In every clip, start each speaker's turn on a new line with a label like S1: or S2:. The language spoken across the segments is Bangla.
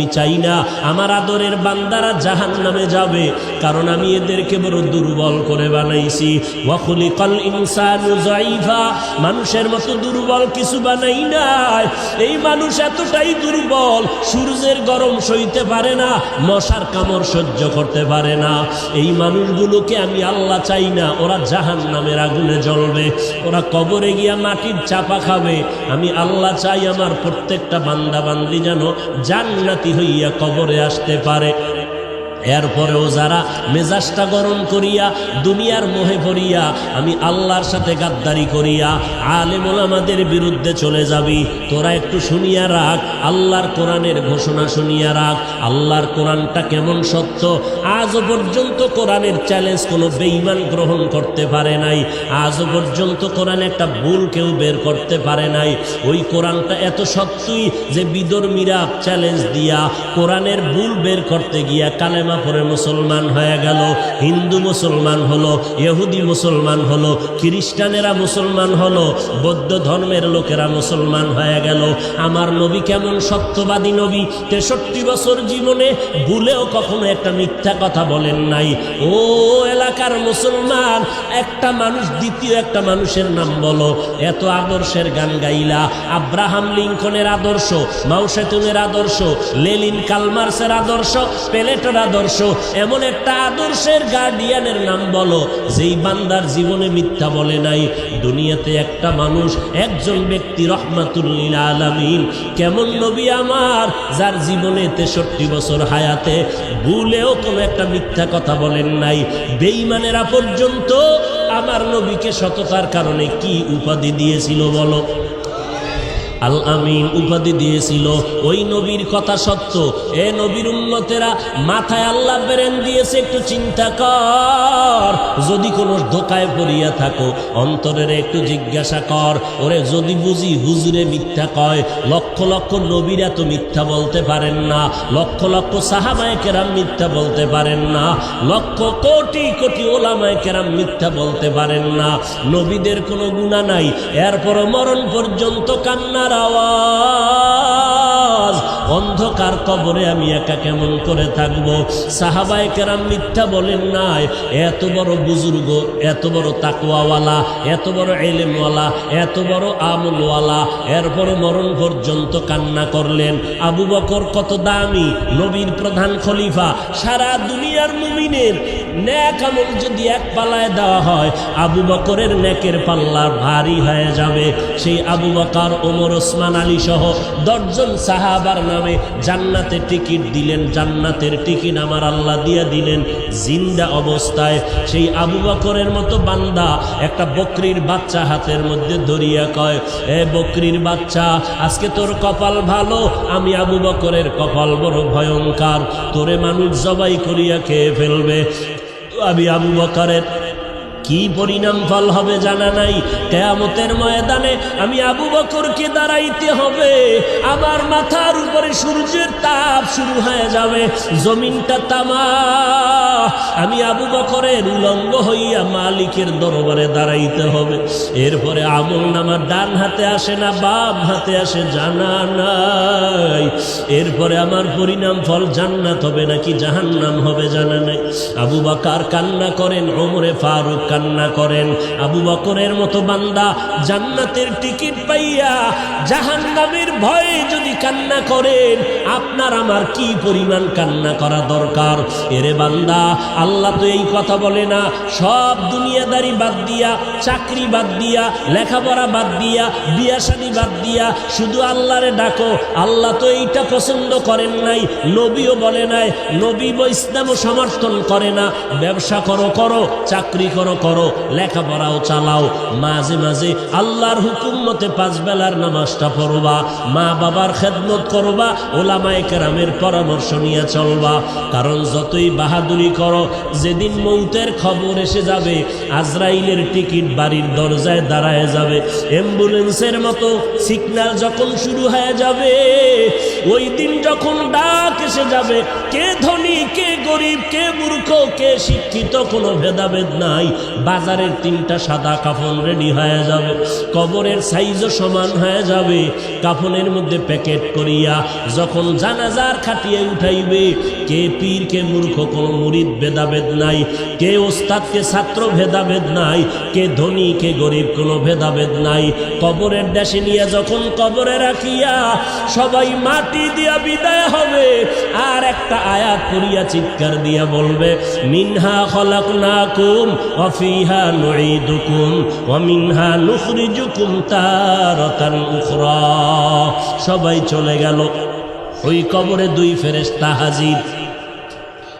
S1: আমি চাই না আমার আদরের বান্দারা জাহান্নামে যাবে, কারণ আমি এদেরকে বড় দুর্বল করে বানাইছি। ওয়া খুলিকাল ইনসানু যায়ীফা, মানুষের মতো দুর্বল কিছু বানাই নাই। এই মানুষ এতটাই দুর্বল, সূর্যের গরম সইতে পারে না, মশার কামড় সহ্য করতে পারে না। এই মানুষগুলোকে আমি আল্লাহ চাই না ওরা জাহান্নামের আগুনে জ্বলবে, ওরা কবরে গিয়া মাটির চাপা খাবে। আমি আল্লাহ চাই আমার প্রত্যেকটা বান্দা বান্দি যেন জান্নাতি হইয়া কবরে আসতে পারে। এরপরেও যারা মেজাজটা গরম করিয়া দুনিয়ার মোহে পড়িয়া আমি আল্লাহর সাথে গাদ্দারি করিয়া আলেম ওলামাদের বিরুদ্ধে চলে যাবি, তোরা একটু শুনিয়া রাখ, আল্লাহর কোরআনের ঘোষণা শুনিয়া রাখ। আল্লাহর কোরআনটা কেমন সত্য, আজও পর্যন্ত কোরআনের চ্যালেঞ্জ কোনো বেঈমান গ্রহণ করতে পারে নাই। আজও পর্যন্ত কোরআন একটা ভুল কেউ বের করতে পারে নাই। ওই কোরআনটা এত সত্যই যে বিধর্মীরা চ্যালেঞ্জ দিয়া কোরআনের ভুল বের করতে গিয়া কালেমা পরে মুসলমান হয়ে গেল, হিন্দু মুসলমান হলো, ইহুদি মুসলমান হলো, খ্রিস্টানেরা মুসলমান হলো, বৌদ্ধ ধর্মের লোকেরা মুসলমান হয়ে গেল। আমার নবী কেমন সত্যবাদী নবী, 63 বছর জীবনে ভুলেও কখনো একটা মিথ্যা কথা বলেন নাই। ও এলাকার মুসলমান, একটা মানুষ দ্বিতীয় একটা মানুষের নাম বলো। এত আদর্শের গান গাইলা, আব্রাহাম লিঙ্কনের আদর্শ, মাও সেতুংয়ের আদর্শ, লেনিন কালমার্সের আদর্শ, প্লেটোর আদর্শ, এমন একটা আদর্শের গার্ডিয়ানের নাম বলো যেই বান্দার জীবনে মিথ্যা বলে নাই। দুনিয়াতে একটা মানুষ, একজন ব্যক্তি রহমাতুল লিল আলামিন, কেমন নবী আমার যার জীবনে 63 বছর হায়াতে ভুলেও কোনো একটা মিথ্যা কথা বলেন নাই। বেঈমানেরা পর্যন্ত আমার নবীকে সততার কারণে কি উপাধি দিয়েছিল বলো? আল আমিন উপাধি দিয়েছিল। ওই নবীর কথা সত্য। এ নবীর উম্মতেরা, মাথায় আল্লাহ ব্রেন দিয়েছে, একটু চিন্তা কর। যদি কোনো ধোকায় পড়িয়া থাকো, অন্তরের একটু জিজ্ঞাসা কর, ওরে যদি বুঝি হুজুরে মিথ্যা কয়। লক্ষ লক্ষ নবীরা তো মিথ্যা বলতে পারেন না, লক্ষ লক্ষ সাহাবায়ে কেরাম মিথ্যা বলতে পারেন না, লক্ষ কোটি কোটি ওলামায়ে কেরাম মিথ্যা বলতে পারেন না। নবীদের কোনো গুনাহ নাই, এরপর মরণ পর্যন্ত কান্নার আওয়াজ। অন্ধকার কবরে আমি একা কেমন করে থাকব? সাহাবায়ে কেরাম মিথ্যা বলেন নাই। এত বড় বুজুর্গ, এত বড় তাকওয়াওয়ালা, এত বড় ইলমওয়ালা, এত বড় আমলওয়ালা, এরপর মরণ পর্যন্ত কান্না করলেন। আবু বকর কত দামি, নবীর প্রধান খলিফা। সারা দুনিয়ার মুমিনের নেক আমল যদি এক পাল্লায় দেওয়া হয়, আবু বকরের নেকের পাল্লা ভারী হয়ে যাবে। সেই আবু বকর, ওমর, ওসমান, আলী সহ 10 জন সাহাবার নামে জান্নাতে টিকিট দিলেন। জান্নাতের টিকিট আমার আল্লাহ দিয়া দিলেন জিন্দা অবস্থায়। সেই আবু বকরের মতো বান্দা একটা বকরির বাচ্চা হাতের মধ্যে ধরিয়া কয়, এ বকরির বাচ্চা, আজকে তোর কপাল ভালো, আমি আবু বকরের কপাল বড় ভয়ঙ্কর, তোরে মানুষ জবাই করিয়া খেয়ে ফেলবে। আমি আবু বকরের কি পরিণাম ফল হবে জানা নাই। কিয়ামতের ময়দানে আমি আবু বকরকে দাঁড়াইতে হবে, আমার মাথার উপরে সূর্যের তাপ শুরু হয়ে যাবে, জমিনটা তামা। আমি আবু বকরের উলঙ্গ হইয়া মালিকের দরবারে দাঁড়াইতে হবে। এরপরে আমল নামা ডান হাতে আসে না বাম হাতে আসে জানা নাই। এরপরে আমার পরিণাম ফল জান্নাত হবে নাকি জাহান্নাম হবে জানা নাই। আবু বকর কান্না করেন, ওমরে ফারুক কান্না করেন। আবু বকরের মতো বান্দা জান্নাতের টিকিট পাইয়া জাহান্নামের ভয়ে যদি কান্না করেন, আপনার আমার কি পরিমাণ কান্না করা দরকার। এরে বান্দা, আল্লাহ তো এই কথা বলে না, সব দুনিয়াদারি বাদ দিয়া, চাকরি বাদ দিয়া, লেখাপড়া বাদ দিয়া, বিয়া শাদী বাদ দিয়া শুধু আল্লাহরে ডাকো। আল্লাহ তো এইটা পছন্দ করেন নাই, নবীও বলে নাই, নবী ইসলামও সমর্থন করে না। ব্যবসা করো করো, চাকরি করো করো, লেখাপড়াও চালাও, মাঝে মাঝে আল্লাহর হুকুম মতে 5 বেলার নামাজটা পড়বা, মা বাবার খেদমত করবা, ওলামায়ে কেরামের পরামর্শ নিয়ে চলবা। কারণ যতই বাহাদুরি করো, যেদিন মৌতের খবর এসে যাবে, আজরাইলের টিকিট বাড়ির দরজায় দাঁড়ায় যাবে। অ্যাম্বুলেন্সের মতো সিগন্যাল যখন শুরু হয়ে যাবে, ওই দিন যখন ডাক এসে যাবে, কে ধনী কে গরিব, কে মূর্খ কে শিক্ষিত, কোনো ভেদাভেদ নাই। বাজারের 3টা সাদা কাফন রেডি হয়ে যাবে, কবরের সাইজও সমান হয়ে যাবে। কাফনের মধ্যে প্যাকেট করিয়া যখন জানাজার খাটিয়ে উঠাইবে, কে পীর কে মূর্খ কোনো মুরিদ ভেদাভেদ নাই, কে ওস্তাদ কে ছাত্র ভেদাভেদ নাই, কে ধনী কে গরিব কোনো ভেদাভেদ নাই। কবরের দেশে নিয়ে যখন কবরে রাখিয়া সবাই মাটি দিয়া বিদায় হবে, আর একটা আয়াত করিয়া চিৎকার দিয়া বলবে, মিনহা খলাকনাকুম ওয়া ফিহা নুঈদুকুম ওয়া মিনহা নুখরিজুকুম তারাতান উখরা। সবাই চলে গেল। ওই কবরে 2 ফেরেশতা হাজির।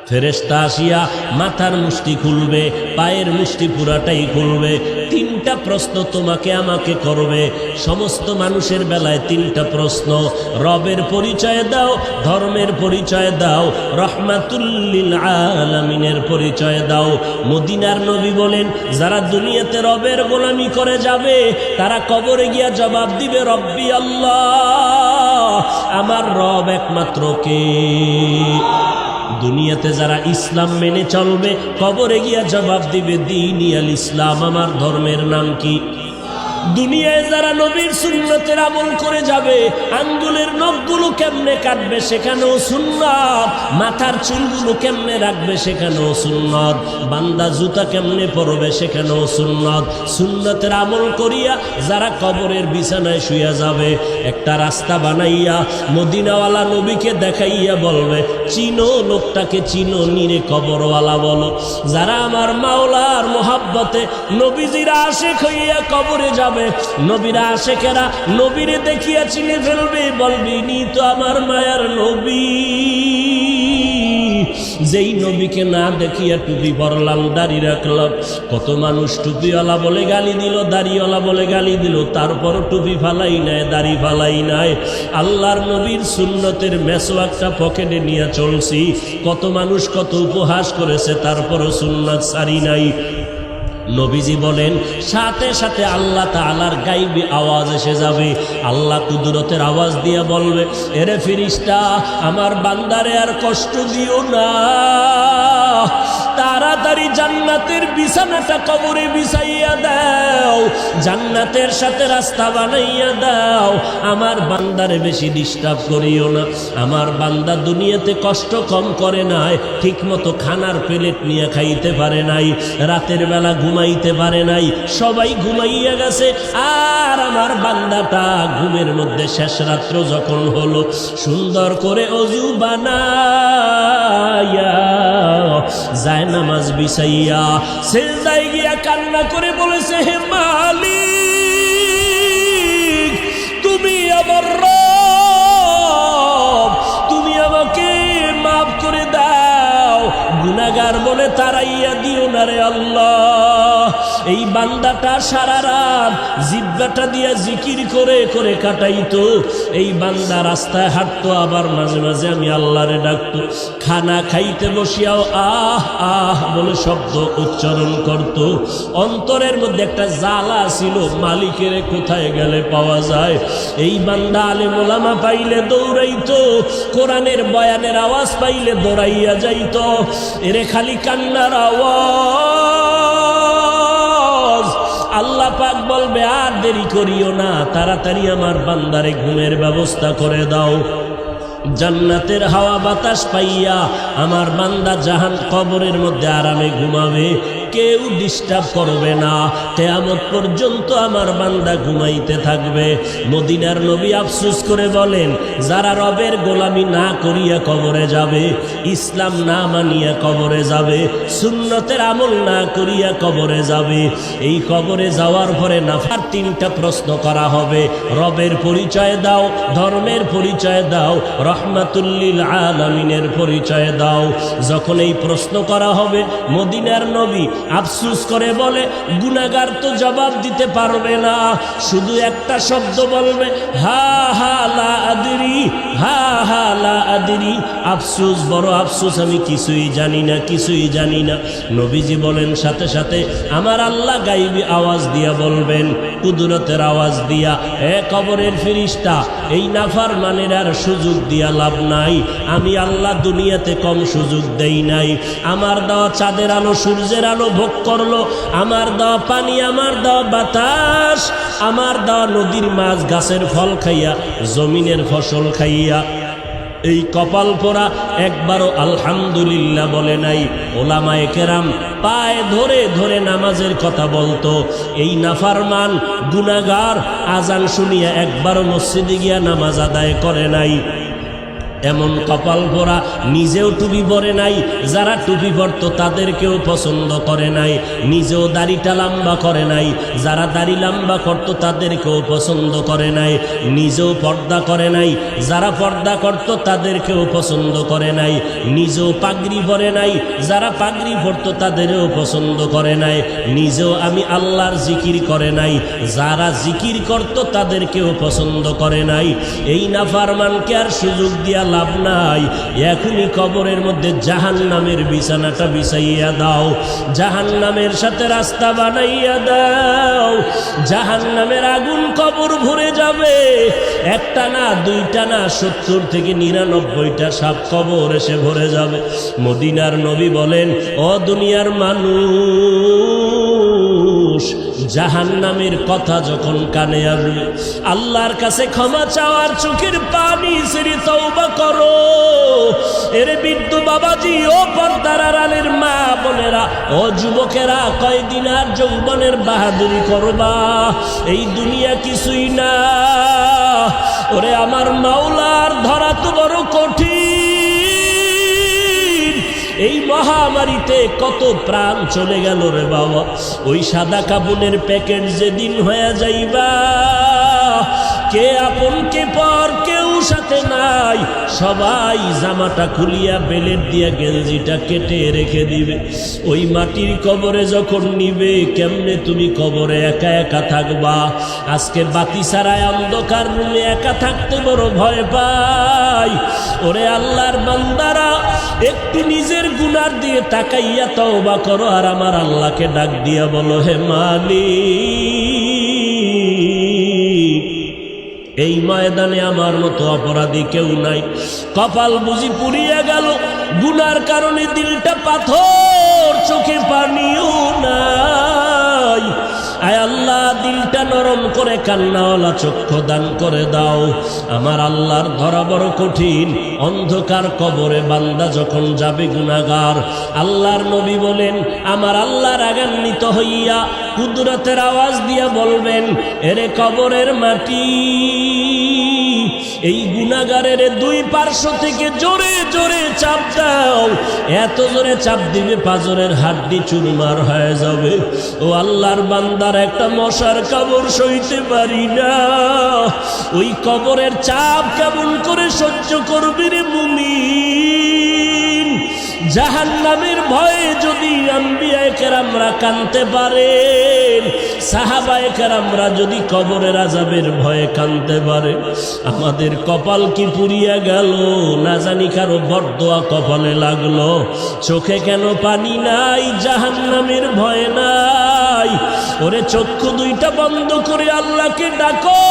S1: ফেরেশতা আসিয়া মাথার মুষ্টি খুলবে, পায়ের মুষ্টি পুরাটাই খুলবে। 3টা প্রশ্ন তোমাকে আমাকে করবে। সমস্ত মানুষের বেলায় 3টা প্রশ্ন। রবের পরিচয় দাও, ধর্মের পরিচয় দাও, রহমাতুল লিল আলামিনের পরিচয় দাও। মদিনার নবী বলেন, যারা দুনিয়াতে রবের গোলামি করে যাবে তারা কবরে গিয়া জবাব দিবে, রব্বি আল্লাহ, আমার রব একমাত্র কে? দুনিয়াতে যারা ইসলাম মেনে চলবে কবরে গিয়া জবাব দিবে, দীনিয়াল ইসলাম, আমার ধর্মের নাম কি? দুনিয়ায় যারা নবীর সুন্নতের আমল করে যাবে, আঙ্গুলের নখগুলো কেমনে কাটবে সেখানেও সুন্নাত, মাথার চুলগুলো কেমনে রাখবে সেখানেও সুন্নাত, বান্দা জুতা কেমনে পরবে সেখানেও সুন্নাত। সুন্নতের আমল করিয়া যারা কবরের বিছানায় শুয়ে যাবে, একটা রাস্তা বানাইয়া মদিনাওয়ালা নবীকে দেখাইয়া বলবে, চিনো লোকটাকে, চিনো নিরে কবরওয়ালা বলো। যারা আমার মাওলার মোহাব্বতে নবীজির আশিক হইয়া কবরে যাবে, নবীরা আশেকেরা নবীরে দেখিয়া চিনে ফেলবে, বলবি নি তো আমার মায়ার নবী। যেই নবীকে না দেখিয়া টুপি পরলাম, দাড়ি রাখলাম। কত মানুষ টুপিওয়ালা বলে গালি দিল, দাড়িওয়ালা বলে গালি দিল, তারপরও টুপি ফালাই নাই, দাড়ি ফালাই নাই। আল্লাহর নবীর সুন্নতের মেসওয়াকটা পকেটে নিয়ে চলছি। কত মানুষ কত উপহাস করেছে, তারপরও সুন্নাত সারি নাই। নবীজি বলেন, সাথে সাথে আল্লাহ তাআলার গায়বী আওয়াজ এসে যাবে। আল্লাহ কুদরতের আওয়াজ দিয়ে বলবে, এরে ফেরেশতা, আমার বান্দারে আর কষ্ট দিও না, তাড়াতাড়ি জান্নাতের বিছানাটা কবরে বিছাইয়া দাও, জান্নাতের সাথে রাস্তা বানাইয়া দাও। আমার বান্দারে বেশি ডিস্টার্ব করিও না। আমার বান্দা দুনিয়াতে কষ্ট কম করে নাই, ঠিক মতো খানার প্লেট নিয়ে খাইতে পারে নাই, রাতের বেলা ঘুমাইতে পারে নাই, সবাই ঘুমাইয়া গেছে। আর আমার বান্দাটা ঘুমের মধ্যে শেষ রাত্র যখন হলো, সুন্দর করে অজু বানাইয়া যায় নামাজ বিছাইয়া সিজদায় গিয়া কান্না করে বলেছে, হে মালিক, তুমি আমার রব, তুমি আমাকে মাফ করে দাও, গুনাহগার বলে তাড়াইয়া দিও না রে আল্লাহ। এই বান্দাটা সারা রাত জিহ্বাটা দিয়া জিকির করে করে কাটাইতো। এই বান্দা রাস্তায় হাঁটতো, আবার মাঝে মাঝে আমি আল্লাহরে ডাকতো। খানা খাইতে বসিয়াও আহ আহ বলে শব্দ উচ্চারণ করত। অন্তরের মধ্যে একটা জ্বালা ছিল, মালিকের কোথায় গেলে পাওয়া যায়। এই বান্দা আলেম ওলামা পাইলে দৌড়াইতো, কোরআনের বয়ানের আওয়াজ পাইলে দৌড়াইয়া যাইতো। এরে খালি কান্নার আওয়াজ। আল্লাহ পাক বলবে, আর দেরি করিও না, তাড়াতাড়ি আমার বান্দারে ঘুমের ব্যবস্থা করে দাও। জান্নাতের হাওয়া বাতাস পাইয়া আমার বান্দা জাহান কবরের মধ্যে আরামে ঘুমাবে, কেউ ডিস্টার্ব করবে না। কিয়ামত পর্যন্ত আমার বান্দা ঘুমাইতে থাকবে। মদিনার নবী আফসোস করে বলেন, যারা রবের গোলামি না করিয়া কবরে যাবে, ইসলাম না মানিয়া কবরে যাবে, সুন্নতের আমল না করিয়া কবরে যাবে, এই কবরে যাওয়ার পরে নাফার 3টা প্রশ্ন করা হবে। রবের পরিচয় দাও, ধর্মের পরিচয় দাও, রহমাতুল লিল আলামিনের পরিচয় দাও। যখন এই প্রশ্ন করা হবে, মদিনার নবী আফসোস করে বলে, গুনাহগার তো জবাব দিতে পারবে না, শুধু একটা শব্দ বলবে, হা হা লা আদরি, হা হা লা আদরি। আফসোস, বড় আফসোস, আমি কিছুই জানি না, কিছুই জানি না। নবীজি বলেন, সাথে সাথে আমার আল্লাহ গায়বী আওয়াজ দিয়া বলবেন, কুদরতের আওয়াজ দিয়া, এ কবরের ফেরেশতা, এই নাফরমানের আর সুযোগ দিয়া লাভ নাই। আমি আল্লাহ দুনিয়াতে কম সুযোগ দেই নাই। আমার দেওয়া চাঁদের আলো, সূর্যের আলো, ভোগ করলো, আমার দেওয়া পানি, আমার দেওয়া বাতাস, আমার দেওয়া নদীর মাছ, গাছের ফল খাইয়া, জমিনের ফসল খাইয়া এই কপাল পোড়া একবারও আলহামদুলিল্লাহ বলে নাই। ওলামায়ে কেরাম পায়ে ধরে ধরে নামাজের কথা বলতো। এই নাফরমান গুনাহগার আজান শুনিয়া একবারও মসজিদে গিয়া নামাজ আদায় করে নাই। এমন কপাল পোড়া নিজেও টুপি পরে নাই, যারা টুপি পরতো তাদেরকেও পছন্দ করে নাই, নিজেও দাড়িটা লম্বা করে নাই, যারা দাড়ি লম্বা করতো তাদেরকেও পছন্দ করে নাই, নিজেও পর্দা করে নাই, যারা পর্দা করতো তাদেরকেও পছন্দ করে নাই, নিজেও পাগড়ি পরে নাই, যারা পাগড়ি পরতো তাদেরও পছন্দ করে নাই, নিজেও আমি আল্লাহর জিকির করে নাই, যারা জিকির করতো তাদেরকেও পছন্দ করে নাই। এই নাফরমানকে আর সুযোগ দিয়া লাভ নাই, এখনই কবরের মধ্যে জাহান্নামের বিছানাটা বিছাইয়া দাও, জাহান্নামের সাথে রাস্তা বানাইয়া দাও। জাহান্নামের আগুন কবর ভরে যাবে, একটা না দুইটা না 70 থেকে 99টা সাপ কবর এসে ভরে যাবে। মদিনার নবী বলেন, ও দুনিয়ার মানুষ, জাহান্নামের কথা যখন কানে আসবে, আল্লাহর কাছে ক্ষমা চাওয়ার চোখের পানি ছেড়ে তওবা করো। এর বৃদ্ধ বাবাজি, ও পর্দার আড়ালের মা বোনেরা, ও যুবকেরা, কয়দিন আর যৌবনের বাহাদুরি করবা? এই দুনিয়া কিছুই না। ওরে আমার মাওলার ধরা তো বড় কঠিন। এই মহামারীতে কত প্রাণ চলে গেল রে বাবা। ওই সাদা কাপড়ের প্যাকেট যেদিন হয়ে যাইবা, কে আপন কে পর কেউ সাথে নাই, সবাই জামাটা খুলিয়া বেলেট দিয়া গেঞ্জিটা কেটে রেখে দিবে। ওই মাটির কবরে যখন নিবে, কেমনে তুমি কবরে একা একা থাকবা? আজকে বাতি ছাড়ায় অন্ধকার রুমে একা থাকতে বড় ভয় পাই। ওরে আল্লাহর বান্দারা, একটু নিজের গুনার দিয়ে তাকাইয়া তওবা করো, আর আমার আল্লাহকে ডাক দিয়া বলো, হে মালিক, এই ময়দানে আমার মতো অপরাধী কেউ নাই। কপাল বুঝি পুড়িয়া গেল, গুনার কারণে দিলটা পাথর, চোখে পানিও নাই। আয় আল্লাহ, দিলটা নরম করে কান্নাওয়ালা চক্ষু দান করে দাও। আমার আল্লাহর ধরা বড় কঠিন। অন্ধকার কবরে বান্দা যখন যাবে গুনাহগার, আল্লাহর নবী বলেন, আমার আল্লাহ রাগান্বিত হইয়া কুদরতের আওয়াজ দিয়া বলবেন, এরে কবরের মাটি, এই গুনাহগারের দুই পার্শ্ব থেকে জোরে জোরে চাপ দাও। এত জোরে চাপ দিবে পাঁজরের হাড্ডি চুরমার হয়ে যাবে। ও আল্লাহর বান্দার একটা মশার কবর সইতে পারি না। ওই কবরের চাপ কেমন করে সহ্য করবি রে মুমিন? জাহান্নামের ভয়ে যদি আম্বিয়ায়ে কেরামরা কাঁদতে পারেন, সাহাবায়ে কেরামরা যদি কবরের আযাবের ভয়ে কাঁদতে পারে, আমাদের কপাল কি পুড়িয়া গেল? না জানি কারো বরদোয়া কপালে লাগলো। চোখে কেন পানি নাই? জাহান্নামের ভয় নাই। ওরে চক্ষু দুইটা বন্ধ করে আল্লাহকে ডাকো,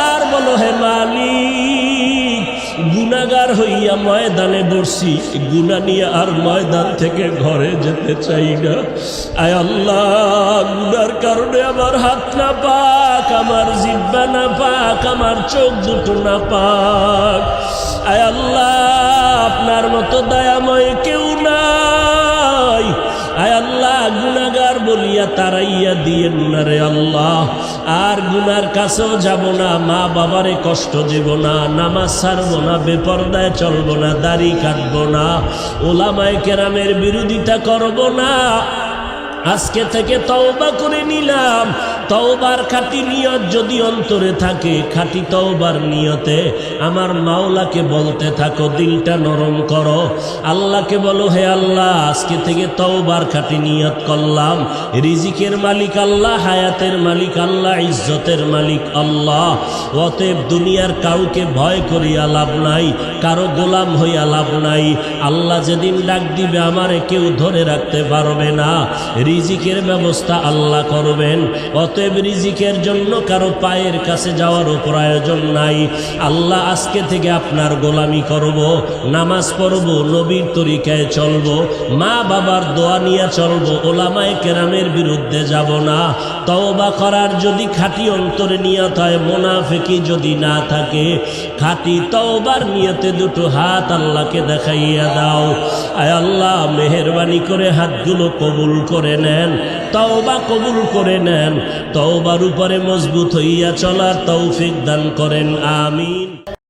S1: আর বলো, হে মালিক, গুনাহগার হইয়া ময়দানে বসছি, গুনাহ নিয়ে আর ময়দান থেকে ঘরে যেতে চাই না। আয় আল্লাহ, গুনার কারণে আমার হাত না পাক, আমার জিহ্বা না পাক, আমার চোখ দুটো না পাক। আয় আল্লাহ, আপনার মতো দয়াময় কেউ নাই। আয় আল্লাহ, গুনাহগার বলিয়া তারাইয়া দিয়েন না রে আল্লাহ। আর গুনার কাছেও যাব না, মা বাবারে কষ্ট দেব না, নামাজ ছাড়ব না, বেপরদায় চলব না, দাড়ি কাটব না, ওলামায়ে কেরামের বিরোধিতা করব না। আজকে থেকে তওবা করে নিলাম। তওবার খাঁটি নিয়ত যদি অন্তরে থাকে, খাঁটি তওবার নিয়তে আমার মাওলাকে বলতে থাকো, দিলটা নরম করো, আল্লাহকে বলো, হে আল্লাহ, আজকে থেকে তওবার খাঁটি নিয়ত করলাম। রিজিকের মালিক আল্লাহ, হায়াতের মালিক আল্লাহ, ইজ্জতের মালিক আল্লাহ। অতএব দুনিয়ার কাউকে ভয় করিয়া লাভ নাই, কারো গোলাম হইয়া লাভ নাই। আল্লাহ যেদিন ডাক দিবে, আমারে কেউ ধরে রাখতে পারবে না। রিজিকের ব্যবস্থা আল্লাহ করবেন। অতএব অতএব রিজিকের জন্য কারো পায়ের কাছে যাওয়ারও প্রয়োজন নাই। আল্লাহ আজকে থেকে আপনার গোলামি করব, নামাজ পড়ব, নবীর তরিকায় চলব, মা বাবার দোয়া নিয়ে চলব, ওলামায়ে কেরামের বিরুদ্ধে যাব না। তওবা করার যদি খাঁটি অন্তরে নিয়ত হয়, মুনাফিকি যদি না থাকে, খাঁটি তওবার নিয়তে দুটো হাত আল্লাহকে দেখাইয়া দাও। আয় আল্লাহ মেহেরবানি করে হাতগুলো কবুল করে নেন, তওবা কবুল করে নেন, তওবার উপরে মজবুত হইয়া চলার তৌফিক দান করেন, আমিন।